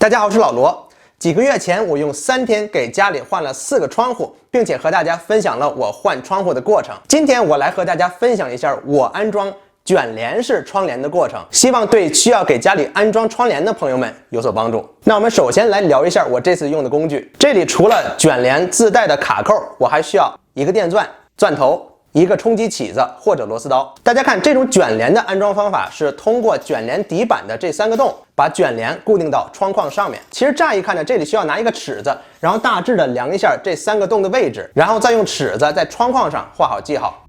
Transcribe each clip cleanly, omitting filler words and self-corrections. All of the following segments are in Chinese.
大家好，我是老罗。几个月前，我用3天给家里换了4个窗户，并且和大家分享了我换窗户的过程。今天我来和大家分享一下我安装卷帘式窗帘的过程，希望对需要给家里安装窗帘的朋友们有所帮助。那我们首先来聊一下我这次用的工具。这里除了卷帘自带的卡扣，我还需要一个电钻、钻头、一个冲击起子或者螺丝刀。大家看，这种卷帘的安装方法是通过卷帘底板的这3个洞，把卷帘固定到窗框上面。其实乍一看呢，这里需要拿一个尺子，然后大致的量一下这3个洞的位置，然后再用尺子在窗框上画好记号。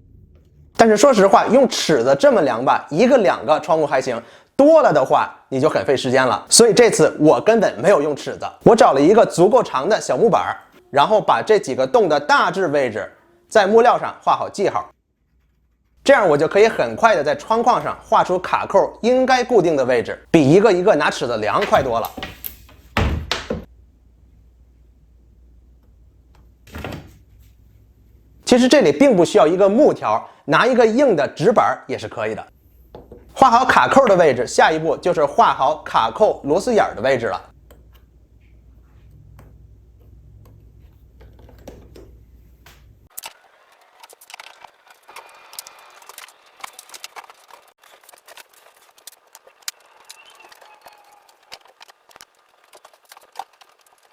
但是说实话，用尺子这么量吧，1个2个窗户还行，多了的话你就很费时间了。所以这次我根本没有用尺子，我找了一个足够长的小木板，然后把这几个洞的大致位置在木料上画好记号，这样我就可以很快的在窗框上画出卡扣应该固定的位置，比一个一个拿尺子量快多了。其实这里并不需要一个木条，拿一个硬的纸板也是可以的。画好卡扣的位置，下一步就是画好卡扣螺丝眼的位置了。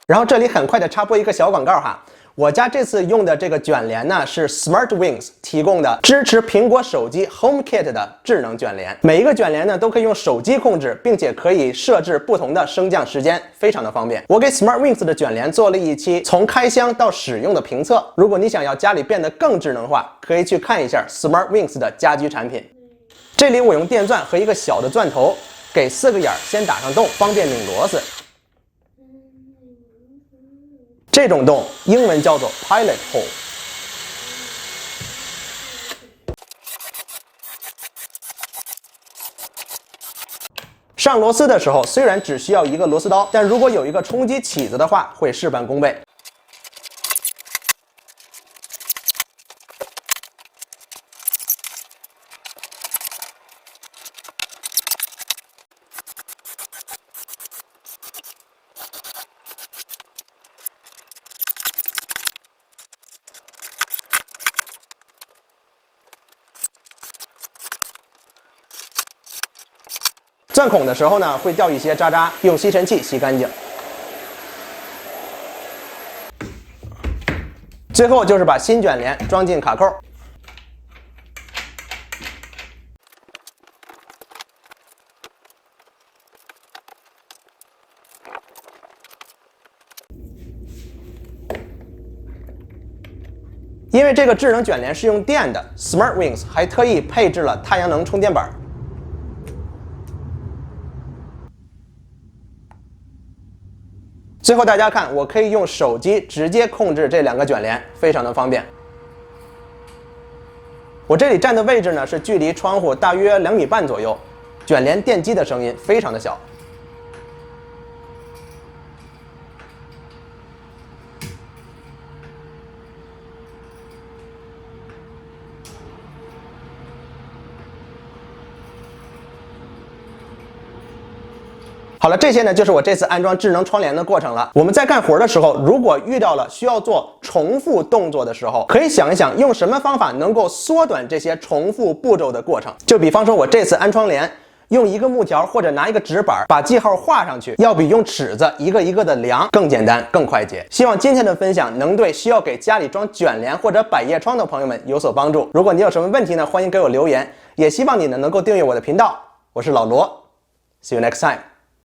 然后这里很快的插播一个小广告哈，我家这次用的这个卷帘呢是 SmartWings 提供的，支持苹果手机 HomeKit 的智能卷帘。每一个卷帘呢都可以用手机控制，并且可以设置不同的升降时间，非常的方便。我给 SmartWings 的卷帘做了一期从开箱到使用的评测，如果你想要家里变得更智能化，可以去看一下 SmartWings 的家居产品。这里我用电钻和一个小的钻头给4个眼先打上洞，方便拧螺丝。这种洞英文叫做 pilot hole。上螺丝的时候，虽然只需要一个螺丝刀，但如果有一个冲击起子的话，会事半功倍。钻孔的时候呢，会掉一些渣渣，用吸尘器吸干净。最后就是把新卷帘装进卡扣。因为这个智能卷帘是用电的 ，SmartWings 还特意配置了太阳能充电板。最后大家看，我可以用手机直接控制这2个卷帘，非常的方便。我这里站的位置呢是距离窗户大约2.5米左右，卷帘电机的声音非常的小。好了，这些呢就是我这次安装智能窗帘的过程了。我们在干活的时候，如果遇到了需要做重复动作的时候，可以想一想用什么方法能够缩短这些重复步骤的过程。就比方说我这次安窗帘，用一个木条或者拿一个纸板把记号画上去，要比用尺子一个一个的量更简单更快捷。希望今天的分享能对需要给家里装卷帘或者百叶窗的朋友们有所帮助。如果你有什么问题呢，欢迎给我留言，也希望你能够订阅我的频道。我是老罗， See you next time。